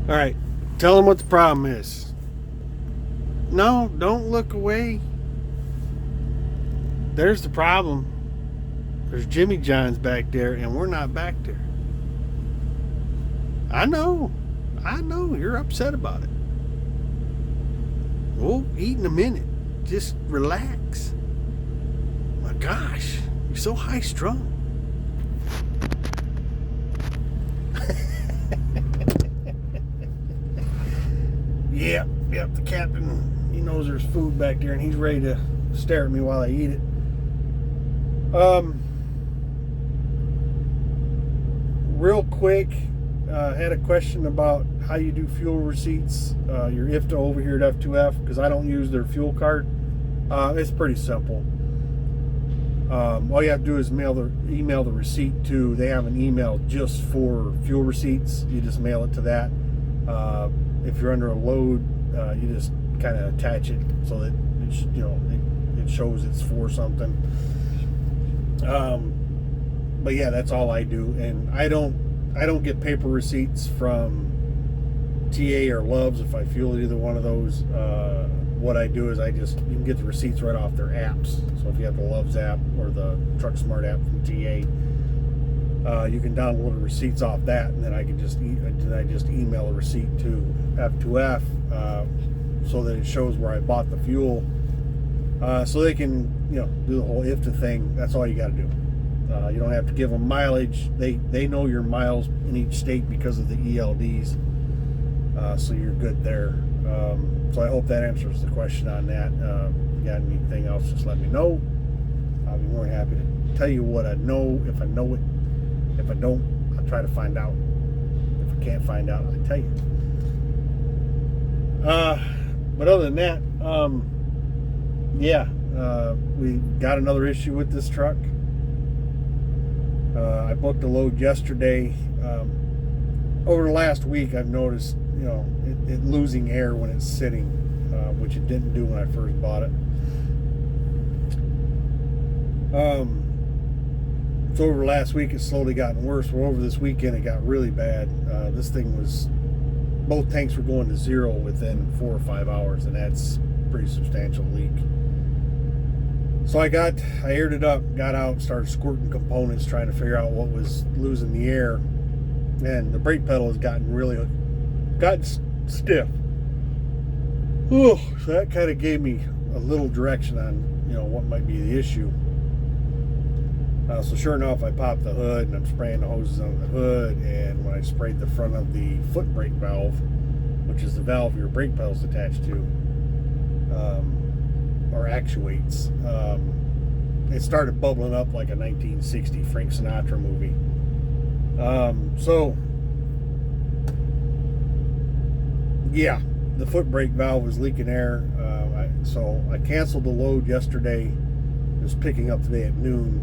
All right, tell them what the problem is. No, don't look away. There's the problem. There's Jimmy John's back there, and we're not back there. I know. I know. You're upset about it. We'll eat in a minute. Just relax. My gosh, you're so high strung. Yep, the captain, he knows there's food back there and he's ready to stare at me while I eat it. Real quick, had a question about how you do fuel receipts, your IFTA over here at F2F, because I don't use their fuel card. It's pretty simple. All you have to do is email the receipt to. They have an email just for fuel receipts. You just mail it to that. If you're under a load, you just kind of attach it so that it shows it's for something. But yeah, that's all I do, and I don't get paper receipts from TA or Love's if I fuel at either one of those. What I do is you can get the receipts right off their apps. So if you have the Love's app or the Truck Smart app from TA, you can download the receipts off that, and then I just email a receipt to F2F so that it shows where I bought the fuel, so they can do the whole IFTA thing. That's all you got to do. You don't have to give them mileage. They know your miles in each state because of the ELDs, so you're good there. So I hope that answers the question on that. If you got anything else, just let me know. I'll be more than happy to tell you what I know if I know it. If I don't, I'll try to find out. If I can't find out, I'll tell you. But other than that, we got another issue with this truck. I booked a load yesterday. Over the last week, I've noticed, it losing air when it's sitting, which it didn't do when I first bought it. So over last week, it's slowly gotten worse. Well, over this weekend, it got really bad. This thing both tanks were going to zero within 4 or 5 hours, and that's a pretty substantial leak. So I aired it up, got out, started squirting components, trying to figure out what was losing the air. And the brake pedal has gotten stiff. Oh, so that kind of gave me a little direction on, what might be the issue. So sure enough, I popped the hood and I'm spraying the hoses under the hood. And when I sprayed the front of the foot brake valve, which is the valve your brake pedal's attached to, or actuates, it started bubbling up like a 1960 Frank Sinatra movie. So yeah, the foot brake valve was leaking air. So I canceled the load yesterday. It was picking up today at noon.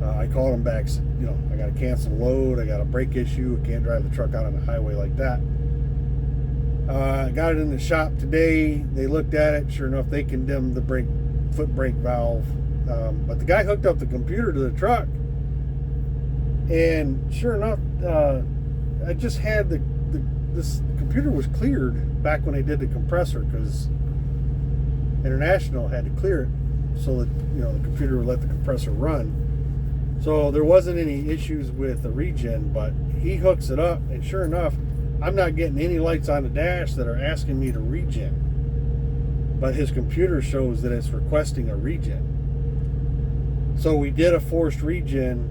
I called them back, said, I got to cancel the load. I got a brake issue. I can't drive the truck out on the highway like that. I got it in the shop today. They looked at it. Sure enough, they condemned the foot brake valve. But the guy hooked up the computer to the truck. And sure enough, I just had this computer was cleared back when I did the compressor, because International had to clear it so that the computer would let the compressor run. So there wasn't any issues with the regen, but he hooks it up, and sure enough, I'm not getting any lights on the dash that are asking me to regen. But his computer shows that it's requesting a regen. So we did a forced regen.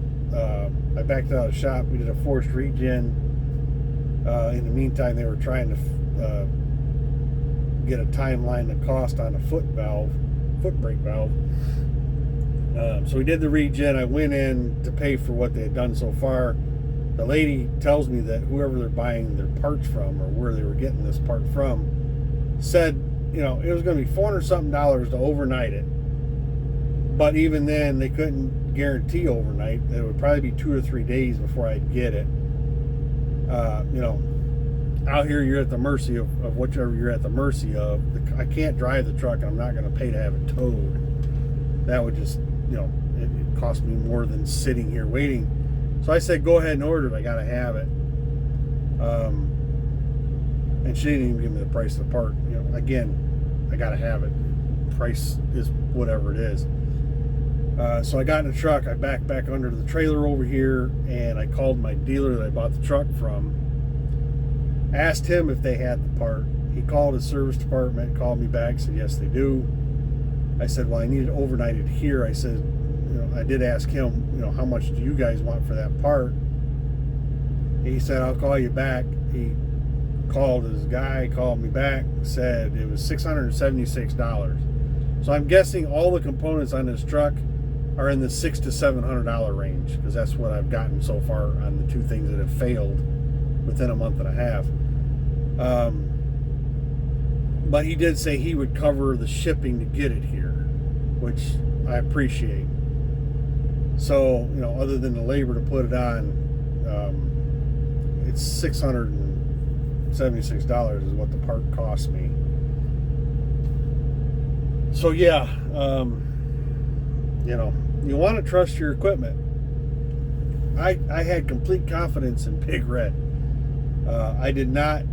I backed out of the shop. We did a forced regen. In the meantime, they were trying to get a timeline to cost on a foot brake valve. So we did the regen. I went in to pay for what they had done so far. The lady tells me that whoever they're buying their parts from, or where they were getting this part from, said, it was going to be $400 something to overnight it. But even then, they couldn't guarantee overnight. It would probably be 2 or 3 days before I'd get it. Out here, you're at the mercy of whichever you're at the mercy of. I can't drive the truck, and I'm not going to pay to have it towed. That would just, it cost me more than sitting here waiting. So I said, go ahead and order it. I got to have it. and she didn't even give me the price of the part. You know, again, I gotta have it. Price is whatever it is. So I got in the truck. I backed back under the trailer over here, and I called my dealer that I bought the truck from. Asked him if they had the part. He called his service department, called me back, said yes they do. I said, well, I need it overnighted here. I said, you know, I did ask him, you know, how much do you guys want for that part? He said, I'll call you back. He called his guy, called me back, said it was $676. So I'm guessing all the components on this truck are in the $600 to $700 range, because that's what I've gotten so far on the two things that have failed within a month and a half. But he did say he would cover the shipping to get it here, which I appreciate. So, you know, other than the labor to put it on, it's $676 is what the part cost me. So yeah, you know, you want to trust your equipment. I had complete confidence in Big Red. I did not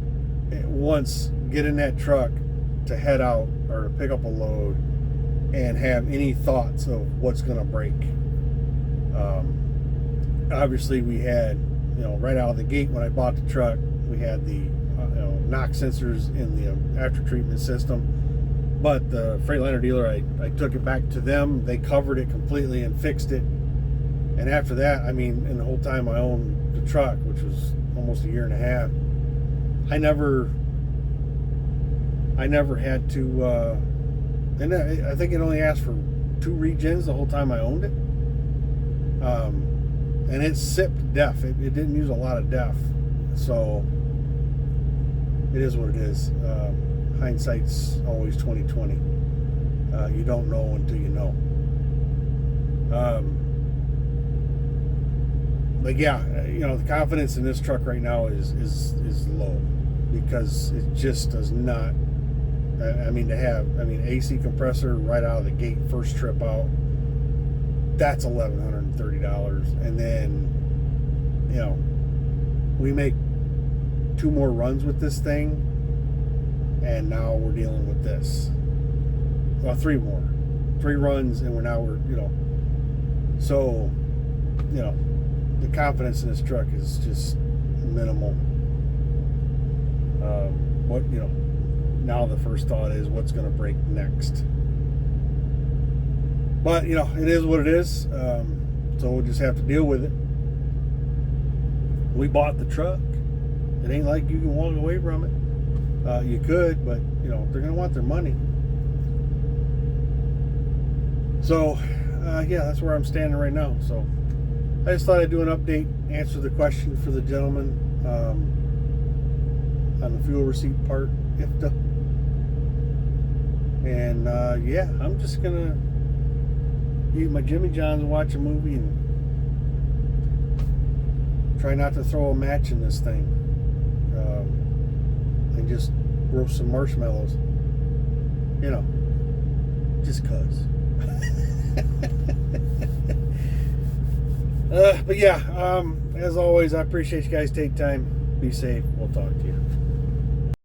once get in that truck to head out or to pick up a load and have any thoughts of what's going to break. Obviously, we had, you know, right out of the gate when I bought the truck, we had the you know, knock sensors in the after treatment system. But the Freightliner dealer, I took it back to them. They covered it completely and fixed it. And after that, I mean, in the whole time I owned the truck, which was almost a year and a half, I never had to, and I think it only asked for 2 regens the whole time I owned it. And it sipped DEF. It didn't use a lot of DEF. So it is what it is. Hindsight's always 20/20. You don't know until you know. But yeah, you know, the confidence in this truck right now is low, because it just does not. I mean, to have, I mean, AC compressor right out of the gate, first trip out, that's $1,130, and then, you know, we make 2 more runs with this thing, and now we're dealing with this. Well, 3 more, 3 runs, and we're you know, so, you know, the confidence in this truck is just minimal. What, you know, now the first thought is what's going to break next. But, you know, it is what it is. So we'll just have to deal with it. We bought the truck. It ain't like you can walk away from it. You could, but, you know, they're going to want their money. So, yeah, that's where I'm standing right now. So I just thought I'd do an update, answer the question for the gentleman on the fuel receipt part, IFTA. And, yeah, I'm just going to eat my Jimmy John's, watch a movie, and try not to throw a match in this thing. And just roast some marshmallows. You know, just cuz. But yeah, as always, I appreciate you guys taking time. Be safe. We'll talk to you.